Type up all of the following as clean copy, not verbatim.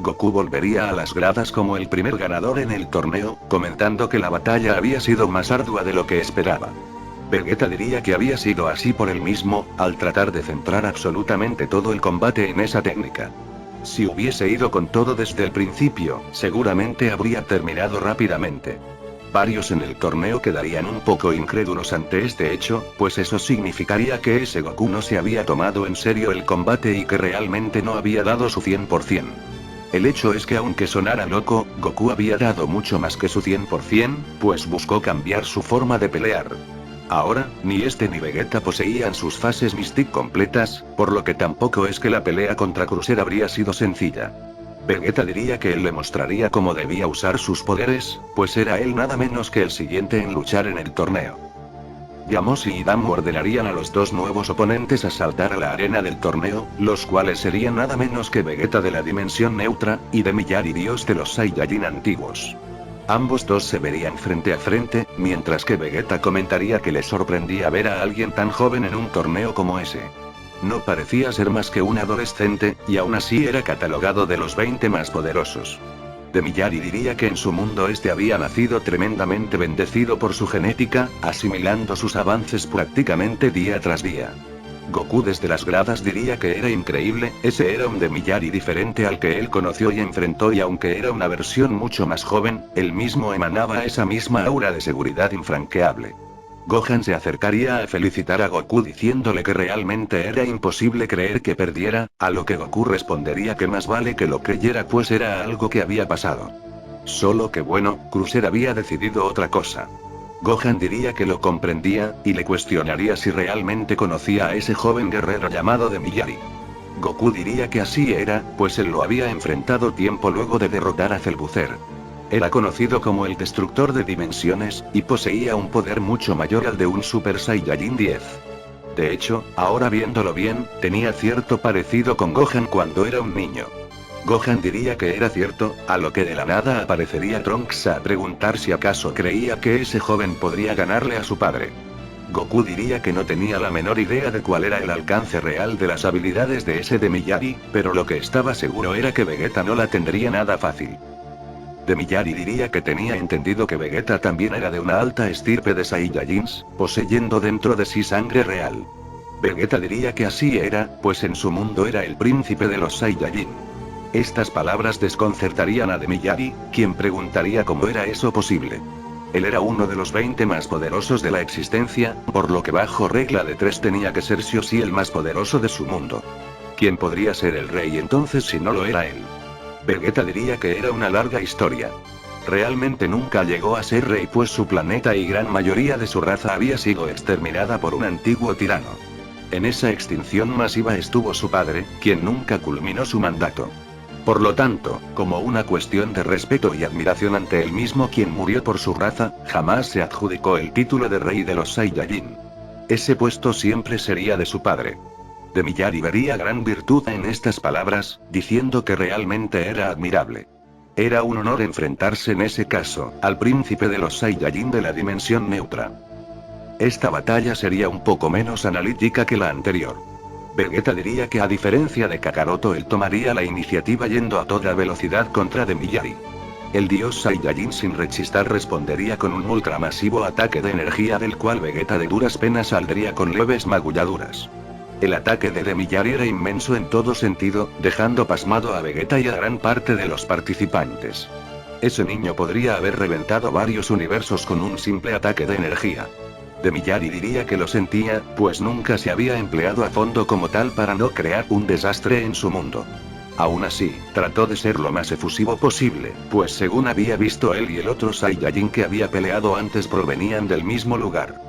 Goku volvería a las gradas como el primer ganador en el torneo, comentando que la batalla había sido más ardua de lo que esperaba. Vegeta diría que había sido así por él mismo, al tratar de centrar absolutamente todo el combate en esa técnica. Si hubiese ido con todo desde el principio, seguramente habría terminado rápidamente. Varios en el torneo quedarían un poco incrédulos ante este hecho, pues eso significaría que ese Goku no se había tomado en serio el combate y que realmente no había dado su 100%. El hecho es que aunque sonara loco, Goku había dado mucho más que su 100%, pues buscó cambiar su forma de pelear. Ahora, ni este ni Vegeta poseían sus fases Mystic completas, por lo que tampoco es que la pelea contra Cruiser habría sido sencilla. Vegeta diría que él le mostraría cómo debía usar sus poderes, pues era él nada menos que el siguiente en luchar en el torneo. Yamoshi y Dam ordenarían a los dos nuevos oponentes a saltar a la arena del torneo, los cuales serían nada menos que Vegeta de la dimensión neutra, y Demiyari, dios de los Saiyajin antiguos. Ambos dos se verían frente a frente, mientras que Vegeta comentaría que le sorprendía ver a alguien tan joven en un torneo como ese. No parecía ser más que un adolescente, y aún así era catalogado de los 20 más poderosos. Demiyari diría que en su mundo este había nacido tremendamente bendecido por su genética, asimilando sus avances prácticamente día tras día. Goku desde las gradas diría que era increíble, ese era un Demiyari diferente al que él conoció y enfrentó, y aunque era una versión mucho más joven, él mismo emanaba esa misma aura de seguridad infranqueable. Gohan se acercaría a felicitar a Goku diciéndole que realmente era imposible creer que perdiera, a lo que Goku respondería que más vale que lo creyera, pues era algo que había pasado. Solo que bueno, Cruiser había decidido otra cosa. Gohan diría que lo comprendía, y le cuestionaría si realmente conocía a ese joven guerrero llamado Demiyari. Goku diría que así era, pues él lo había enfrentado tiempo luego de derrotar a Cellbuzzer. Era conocido como el Destructor de Dimensiones, y poseía un poder mucho mayor al de un Super Saiyajin 10. De hecho, ahora viéndolo bien, tenía cierto parecido con Gohan cuando era un niño. Gohan diría que era cierto, a lo que de la nada aparecería Trunks a preguntar si acaso creía que ese joven podría ganarle a su padre. Goku diría que no tenía la menor idea de cuál era el alcance real de las habilidades de ese Demiyari, pero lo que estaba seguro era que Vegeta no la tendría nada fácil. Demiyari diría que tenía entendido que Vegeta también era de una alta estirpe de Saiyajins, poseyendo dentro de sí sangre real. Vegeta diría que así era, pues en su mundo era el príncipe de los Saiyajin. Estas palabras desconcertarían a Demiyari, quien preguntaría cómo era eso posible. Él era uno de los 20 más poderosos de la existencia, por lo que bajo regla de 3 tenía que ser sí o sí el más poderoso de su mundo. ¿Quién podría ser el rey entonces si no lo era él? Vegeta diría que era una larga historia. Realmente nunca llegó a ser rey, pues su planeta y gran mayoría de su raza había sido exterminada por un antiguo tirano. En esa extinción masiva estuvo su padre, quien nunca culminó su mandato. Por lo tanto, como una cuestión de respeto y admiración ante él mismo, quien murió por su raza, jamás se adjudicó el título de rey de los Saiyajin. Ese puesto siempre sería de su padre. Demiyari vería gran virtud en estas palabras, diciendo que realmente era admirable. Era un honor enfrentarse en ese caso, al príncipe de los Saiyajin de la dimensión neutra. Esta batalla sería un poco menos analítica que la anterior. Vegeta diría que a diferencia de Kakaroto él tomaría la iniciativa yendo a toda velocidad contra Demiyari. El dios Saiyajin sin rechistar respondería con un ultramasivo ataque de energía del cual Vegeta de duras penas saldría con leves magulladuras. El ataque de Demiyari era inmenso en todo sentido, dejando pasmado a Vegeta y a gran parte de los participantes. Ese niño podría haber reventado varios universos con un simple ataque de energía. Demiyari diría que lo sentía, pues nunca se había empleado a fondo como tal para no crear un desastre en su mundo. Aún así, trató de ser lo más efusivo posible, pues según había visto él y el otro Saiyajin que había peleado antes provenían del mismo lugar.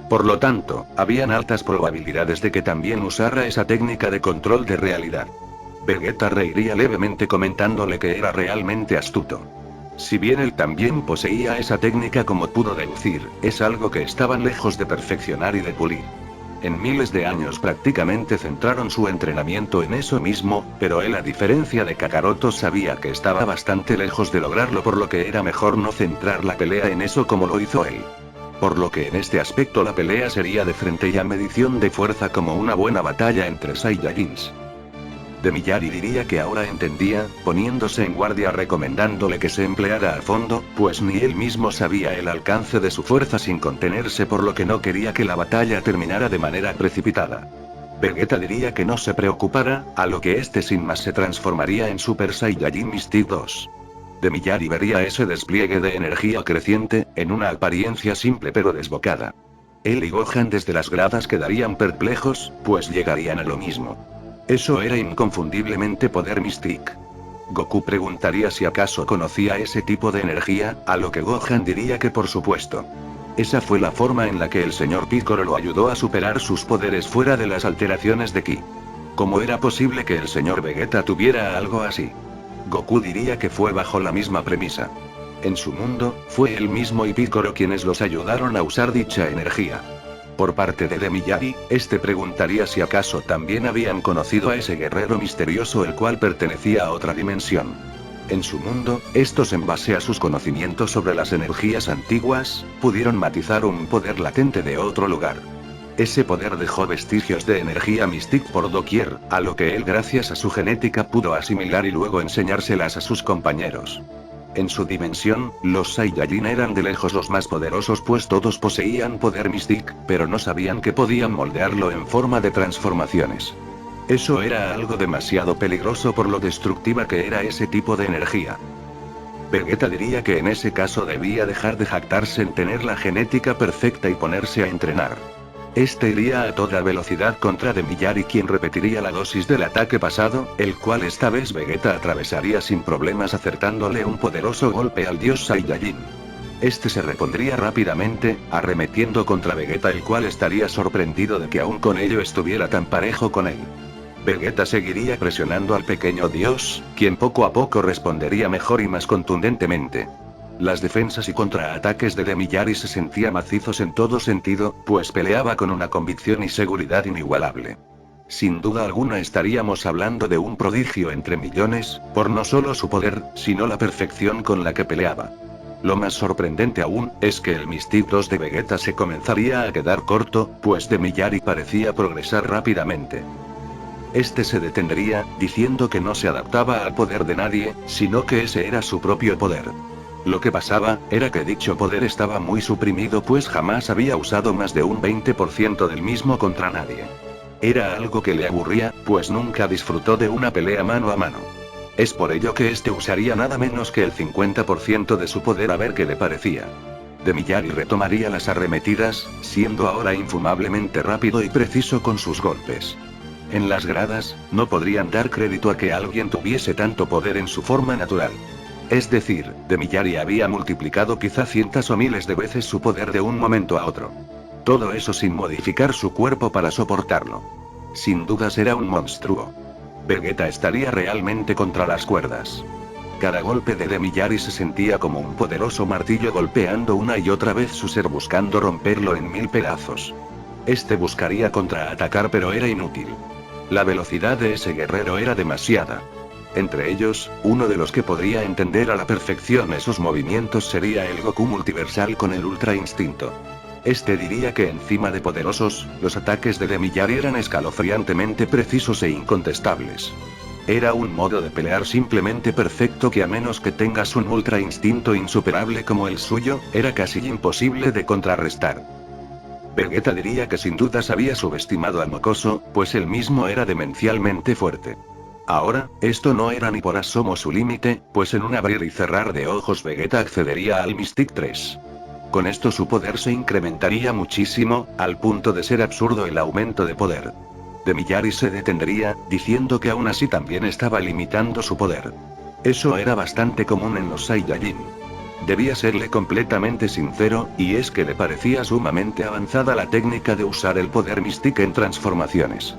Por lo tanto, habían altas probabilidades de que también usara esa técnica de control de realidad. Vegeta reiría levemente comentándole que era realmente astuto. Si bien él también poseía esa técnica, como pudo deducir, es algo que estaban lejos de perfeccionar y de pulir. En miles de años prácticamente centraron su entrenamiento en eso mismo, pero él, a diferencia de Kakaroto, sabía que estaba bastante lejos de lograrlo, por lo que era mejor no centrar la pelea en eso como lo hizo él. Por lo que en este aspecto la pelea sería de frente y a medición de fuerza, como una buena batalla entre Saiyajins. Demiyari diría que ahora entendía, poniéndose en guardia recomendándole que se empleara a fondo, pues ni él mismo sabía el alcance de su fuerza sin contenerse, por lo que no quería que la batalla terminara de manera precipitada. Vegeta diría que no se preocupara, a lo que este sin más se transformaría en Super Saiyajin Mystic 2. Demiyari vería ese despliegue de energía creciente, en una apariencia simple pero desbocada. Él y Gohan desde las gradas quedarían perplejos, pues llegarían a lo mismo. Eso era inconfundiblemente poder Mystic. Goku preguntaría si acaso conocía ese tipo de energía, a lo que Gohan diría que por supuesto. Esa fue la forma en la que el señor Piccolo lo ayudó a superar sus poderes fuera de las alteraciones de Ki. ¿Cómo era posible que el señor Vegeta tuviera algo así? Goku diría que fue bajo la misma premisa. En su mundo, fue él mismo y Piccolo quienes los ayudaron a usar dicha energía. Por parte de Demiyari, este preguntaría si acaso también habían conocido a ese guerrero misterioso el cual pertenecía a otra dimensión. En su mundo, estos en base a sus conocimientos sobre las energías antiguas, pudieron matizar un poder latente de otro lugar. Ese poder dejó vestigios de energía Mystic por doquier, a lo que él gracias a su genética pudo asimilar y luego enseñárselas a sus compañeros. En su dimensión, los Saiyajin eran de lejos los más poderosos pues todos poseían poder Mystic, pero no sabían que podían moldearlo en forma de transformaciones. Eso era algo demasiado peligroso por lo destructiva que era ese tipo de energía. Vegeta diría que en ese caso debía dejar de jactarse en tener la genética perfecta y ponerse a entrenar. Este iría a toda velocidad contra Demiyari, quien repetiría la dosis del ataque pasado, el cual esta vez Vegeta atravesaría sin problemas acertándole un poderoso golpe al dios Saiyajin. Este se repondría rápidamente, arremetiendo contra Vegeta, el cual estaría sorprendido de que aún con ello estuviera tan parejo con él. Vegeta seguiría presionando al pequeño dios, quien poco a poco respondería mejor y más contundentemente. Las defensas y contraataques de Demiyari se sentían macizos en todo sentido, pues peleaba con una convicción y seguridad inigualable. Sin duda alguna estaríamos hablando de un prodigio entre millones, por no solo su poder, sino la perfección con la que peleaba. Lo más sorprendente aún, es que el Mystic 2 de Vegeta se comenzaría a quedar corto, pues Demiyari parecía progresar rápidamente. Este se detendría, diciendo que no se adaptaba al poder de nadie, sino que ese era su propio poder. Lo que pasaba, era que dicho poder estaba muy suprimido pues jamás había usado más de un 20% del mismo contra nadie. Era algo que le aburría, pues nunca disfrutó de una pelea mano a mano. Es por ello que este usaría nada menos que el 50% de su poder a ver qué le parecía. Demiyari retomaría las arremetidas, siendo ahora infumablemente rápido y preciso con sus golpes. En las gradas, no podrían dar crédito a que alguien tuviese tanto poder en su forma natural. Es decir, Demiyari había multiplicado quizá cientos o miles de veces su poder de un momento a otro. Todo eso sin modificar su cuerpo para soportarlo. Sin dudas era un monstruo. Vegeta estaría realmente contra las cuerdas. Cada golpe de Demiyari se sentía como un poderoso martillo golpeando una y otra vez su ser buscando romperlo en mil pedazos. Este buscaría contraatacar pero era inútil. La velocidad de ese guerrero era demasiada. Entre ellos, uno de los que podría entender a la perfección esos movimientos sería el Goku multiversal con el Ultra Instinto. Este diría que encima de poderosos, los ataques de Demiyari eran escalofriantemente precisos e incontestables. Era un modo de pelear simplemente perfecto que a menos que tengas un Ultra Instinto insuperable como el suyo, era casi imposible de contrarrestar. Vegeta diría que sin dudas había subestimado a Mocoso, pues él mismo era demencialmente fuerte. Ahora, esto no era ni por asomo su límite, pues en un abrir y cerrar de ojos Vegeta accedería al Mystic 3. Con esto su poder se incrementaría muchísimo, al punto de ser absurdo el aumento de poder. Demiyari se detendría, diciendo que aún así también estaba limitando su poder. Eso era bastante común en los Saiyajin. Debía serle completamente sincero, y es que le parecía sumamente avanzada la técnica de usar el poder Mystic en transformaciones.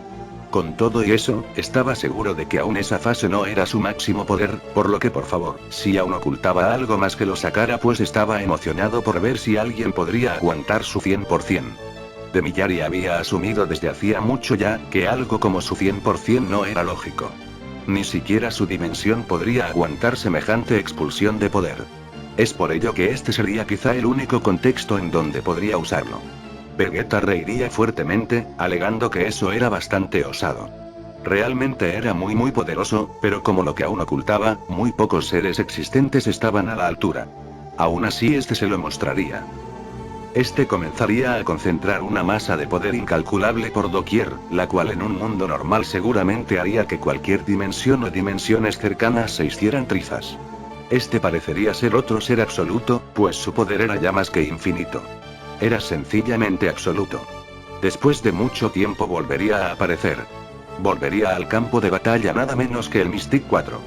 Con todo y eso, estaba seguro de que aún esa fase no era su máximo poder, por lo que por favor, si aún ocultaba algo más que lo sacara pues estaba emocionado por ver si alguien podría aguantar su 100%. Demiyari había asumido desde hacía mucho ya, que algo como su 100% no era lógico. Ni siquiera su dimensión podría aguantar semejante expulsión de poder. Es por ello que este sería quizá el único contexto en donde podría usarlo. Vegeta reiría fuertemente, alegando que eso era bastante osado. Realmente era muy poderoso, pero como lo que aún ocultaba, muy pocos seres existentes estaban a la altura. Aún así este se lo mostraría. Este comenzaría a concentrar una masa de poder incalculable por doquier, la cual en un mundo normal seguramente haría que cualquier dimensión o dimensiones cercanas se hicieran trizas. Este parecería ser otro ser absoluto, pues su poder era ya más que infinito. Era sencillamente absoluto. Después de mucho tiempo volvería a aparecer. Volvería al campo de batalla nada menos que el Mystic 4.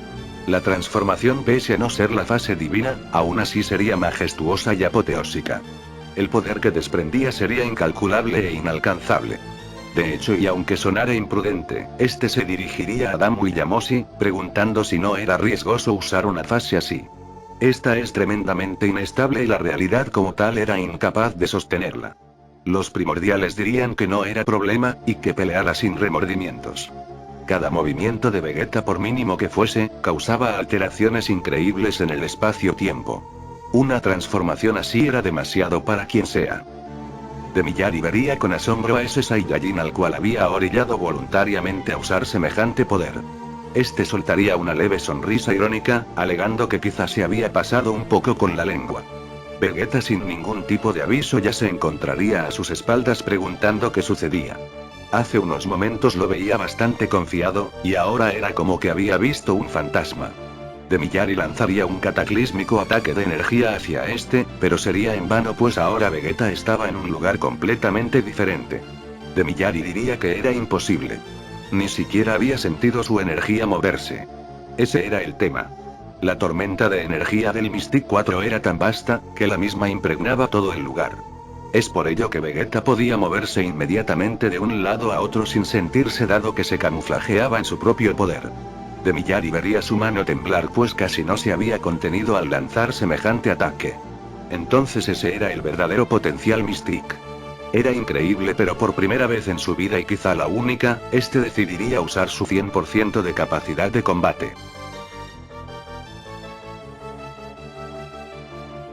La transformación, pese a no ser la fase divina, aún así sería majestuosa y apoteósica. El poder que desprendía sería incalculable e inalcanzable. De hecho, y aunque sonara imprudente, este se dirigiría a Adam Willamosi, preguntando si no era riesgoso usar una fase así. Esta es tremendamente inestable y la realidad como tal era incapaz de sostenerla. Los primordiales dirían que no era problema, y que peleara sin remordimientos. Cada movimiento de Vegeta, por mínimo que fuese, causaba alteraciones increíbles en el espacio-tiempo. Una transformación así era demasiado para quien sea. De Miyari vería con asombro a ese Saiyajin al cual había orillado voluntariamente a usar semejante poder. Este soltaría una leve sonrisa irónica, alegando que quizás se había pasado un poco con la lengua. Vegeta sin ningún tipo de aviso ya se encontraría a sus espaldas preguntando qué sucedía. Hace unos momentos lo veía bastante confiado, y ahora era como que había visto un fantasma. De Miyari lanzaría un cataclísmico ataque de energía hacia este, pero sería en vano pues ahora Vegeta estaba en un lugar completamente diferente. De Miyari diría que era imposible. Ni siquiera había sentido su energía moverse. Ese era el tema. La tormenta de energía del Mystic 4 era tan vasta, que la misma impregnaba todo el lugar. Es por ello que Vegeta podía moverse inmediatamente de un lado a otro sin sentirse, dado que se camuflajeaba en su propio poder. De Miyari vería su mano temblar pues casi no se había contenido al lanzar semejante ataque. Entonces ese era el verdadero potencial Mystic. Era increíble, pero por primera vez en su vida y quizá la única, este decidiría usar su 100% de capacidad de combate.